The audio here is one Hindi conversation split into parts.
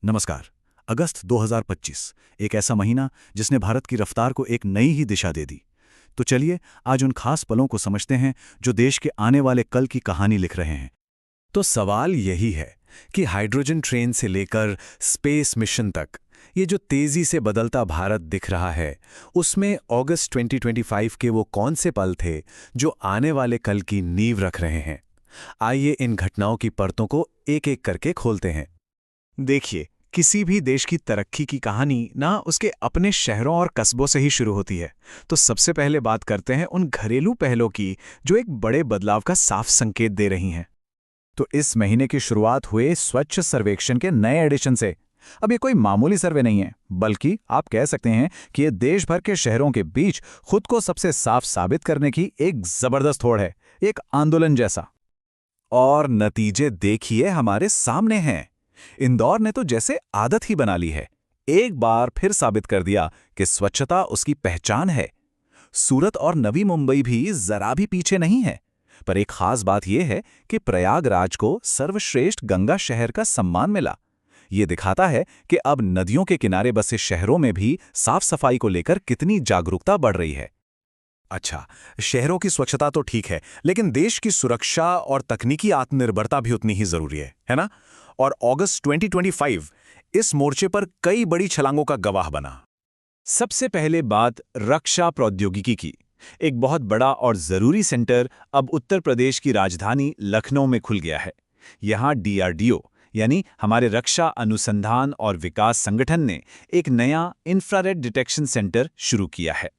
नमस्कार। अगस्त 2025 एक ऐसा महीना जिसने भारत की रफ्तार को एक नई ही दिशा दे दी। तो चलिए आज उन खास पलों को समझते हैं जो देश के आने वाले कल की कहानी लिख रहे हैं। तो सवाल यही है कि हाइड्रोजन ट्रेन से लेकर स्पेस मिशन तक ये जो तेजी से बदलता भारत दिख रहा है, उसमें अगस्त 2025 के वो कौन से पल थे जो आने वाले कल की नींव रख रहे हैं। आइए इन घटनाओं की परतों को एक एक करके खोलते हैं। देखिए, किसी भी देश की तरक्की की कहानी ना उसके अपने शहरों और कस्बों से ही शुरू होती है। तो सबसे पहले बात करते हैं उन घरेलू पहलों की जो एक बड़े बदलाव का साफ संकेत दे रही हैं। तो इस महीने की शुरुआत हुए स्वच्छ सर्वेक्षण के नए एडिशन से। अब ये कोई मामूली सर्वे नहीं है, बल्कि आप कह सकते हैं कि ये देश भर के शहरों के बीच खुद को सबसे साफ साबित करने की एक जबरदस्त होड़ है, एक आंदोलन जैसा। और नतीजे देखिए हमारे सामने हैं। इंदौर ने तो जैसे आदत ही बना ली है, एक बार फिर साबित कर दिया कि स्वच्छता उसकी पहचान है। सूरत और नवी मुंबई भी जरा भी पीछे नहीं है। पर एक खास बात यह है कि प्रयागराज को सर्वश्रेष्ठ गंगा शहर का सम्मान मिला। ये दिखाता है कि अब नदियों के किनारे बसे शहरों में भी साफ सफाई को लेकर कितनी जागरूकता बढ़ रही है। अच्छा, शहरों की स्वच्छता तो ठीक है, लेकिन देश की सुरक्षा और तकनीकी आत्मनिर्भरता भी उतनी ही जरूरी है ना? और अगस्त 2025 इस मोर्चे पर कई बड़ी छलांगों का गवाह बना। सबसे पहले बात रक्षा प्रौद्योगिकी की। एक बहुत बड़ा और जरूरी सेंटर अब उत्तर प्रदेश की राजधानी लखनऊ में खुल गया है। यहाँ DRDO यानी हमारे रक्षा अनुसंधान और विकास संगठन ने एक नया इंफ्रारेड डिटेक्शन सेंटर शुरू किया है।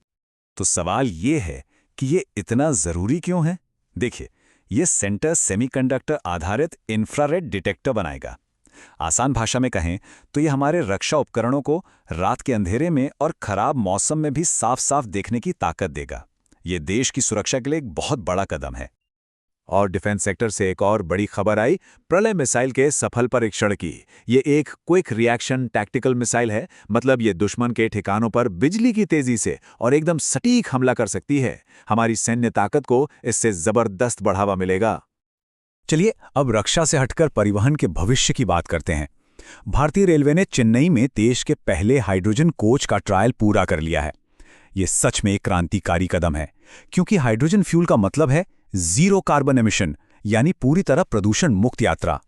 तो सवाल ये है कि ये इतना जरूरी क्यों है? देखिए, ये सेंटर सेमीकंडक्टर आधारित इंफ्रारेड डिटेक्टर बनाएगा। आसान भाषा में कहें तो ये हमारे रक्षा उपकरणों को रात के अंधेरे में और खराब मौसम में भी साफ साफ देखने की ताकत देगा। ये देश की सुरक्षा के लिए एक बहुत बड़ा कदम है। और डिफेंस सेक्टर से एक और बड़ी खबर आई, प्रलय मिसाइल के सफल परीक्षण की। ये एक क्विक रिएक्शन टैक्टिकल मिसाइल है, मतलब ये दुश्मन के ठिकानों पर बिजली की तेजी से और एकदम सटीक हमला कर सकती है। हमारी सैन्य ताकत को इससे जबरदस्त बढ़ावा मिलेगा। चलिए अब रक्षा से हटकर परिवहन के भविष्य की बात करते हैं। भारतीय रेलवे ने चेन्नई में देश के पहले हाइड्रोजन कोच का ट्रायल पूरा कर लिया है। ये सच में एक क्रांतिकारी कदम है, क्योंकि हाइड्रोजन फ्यूल का मतलब है जीरो कार्बन एमिशन, यानी पूरी तरह प्रदूषण मुक्त यात्रा।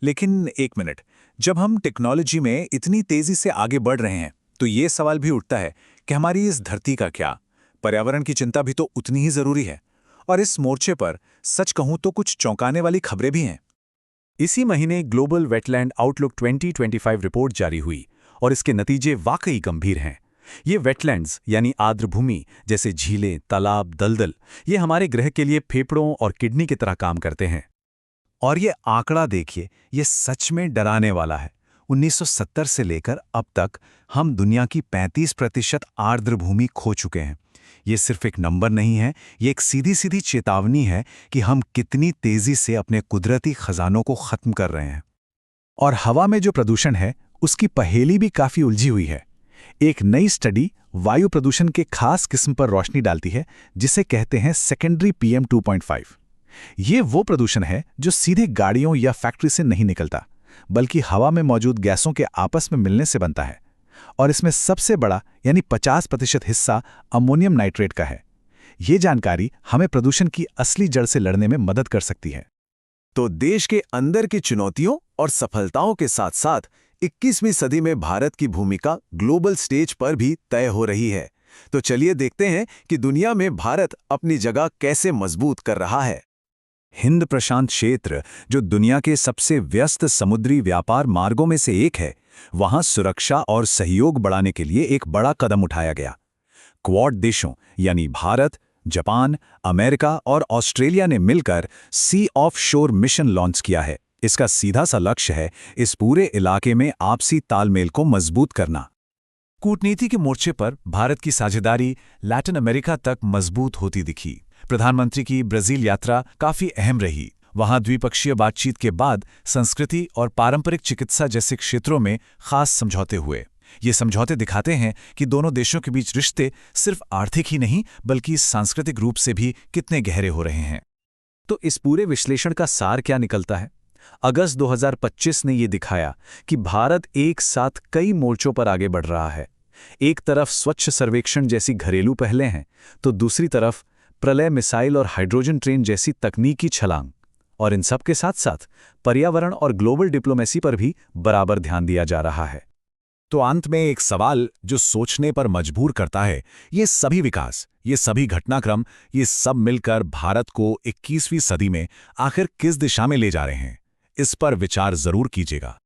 लेकिन एक मिनट, जब हम टेक्नोलॉजी में इतनी तेजी से आगे बढ़ रहे हैं तो ये सवाल भी उठता है कि हमारी इस धरती का क्या? पर्यावरण की चिंता भी तो उतनी ही जरूरी है। और इस मोर्चे पर सच कहूं तो कुछ चौंकाने वाली खबरें भी हैं। इसी महीने ग्लोबल वेटलैंड आउटलुक 2025 रिपोर्ट जारी हुई और इसके नतीजे वाकई गंभीर हैं। ये वेटलैंड्स यानी आर्द्र भूमि जैसे झीलें, तालाब, दलदल, ये हमारे ग्रह के लिए फेफड़ों और किडनी की तरह काम करते हैं। और ये आंकड़ा देखिए, ये सच में डराने वाला है। 1970 से लेकर अब तक हम दुनिया की 35% आर्द्र भूमि खो चुके हैं। ये सिर्फ एक नंबर नहीं है, ये एक सीधी सीधी चेतावनी है कि हम कितनी तेजी से अपने कुदरती खजानों को खत्म कर रहे हैं। और हवा में जो प्रदूषण है, उसकी पहेली भी काफी उलझी हुई है। एक नई स्टडी वायु प्रदूषण के खास किस्म पर रोशनी डालती है, जिसे कहते हैं सेकेंडरी PM 2.5। ये वो प्रदूषण है जो सीधे गाड़ियों या फैक्ट्री से नहीं निकलता, बल्कि हवा में मौजूद गैसों के आपस में मिलने से बनता है। और इसमें सबसे बड़ा यानी 50% हिस्सा अमोनियम नाइट्रेट का है। ये जानकारी हमें प्रदूषण की असली जड़ से लड़ने में मदद कर सकती है। तो देश के अंदर की चुनौतियों और सफलताओं के साथ साथ 21वीं सदी में भारत की भूमिका ग्लोबल स्टेज पर भी तय हो रही है। तो चलिए देखते हैं कि दुनिया में भारत अपनी जगह कैसे मजबूत कर रहा है। हिंद प्रशांत क्षेत्र, जो दुनिया के सबसे व्यस्त समुद्री व्यापार मार्गों में से एक है, वहां सुरक्षा और सहयोग बढ़ाने के लिए एक बड़ा कदम उठाया गया। क्वाड देशों यानी भारत, जापान, अमेरिका और ऑस्ट्रेलिया ने मिलकर सी ऑफ शोर मिशन लॉन्च किया है। इसका सीधा सा लक्ष्य है इस पूरे इलाके में आपसी तालमेल को मजबूत करना। कूटनीति के मोर्चे पर भारत की साझेदारी लैटिन अमेरिका तक मजबूत होती दिखी। प्रधानमंत्री की ब्राजील यात्रा काफी अहम रही। वहां द्विपक्षीय बातचीत के बाद संस्कृति और पारंपरिक चिकित्सा जैसे क्षेत्रों में खास समझौते हुए। ये समझौते दिखाते हैं कि दोनों देशों के बीच रिश्ते सिर्फ आर्थिक ही नहीं, बल्कि सांस्कृतिक रूप से भी कितने गहरे हो रहे हैं। तो इस पूरे विश्लेषण का सार क्या निकलता है? अगस्त 2025 ने ये दिखाया कि भारत एक साथ कई मोर्चों पर आगे बढ़ रहा है। एक तरफ स्वच्छ सर्वेक्षण जैसी घरेलू पहलें हैं, तो दूसरी तरफ प्रलय मिसाइल और हाइड्रोजन ट्रेन जैसी तकनीकी छलांग। और इन सब के साथ साथ पर्यावरण और ग्लोबल डिप्लोमेसी पर भी बराबर ध्यान दिया जा रहा है। तो अंत में एक सवाल जो सोचने पर मजबूर करता है, ये सभी विकास, ये सभी घटनाक्रम, ये सब मिलकर भारत को 21वीं सदी में आखिर किस दिशा में ले जा रहे हैं? इस पर विचार जरूर कीजिएगा।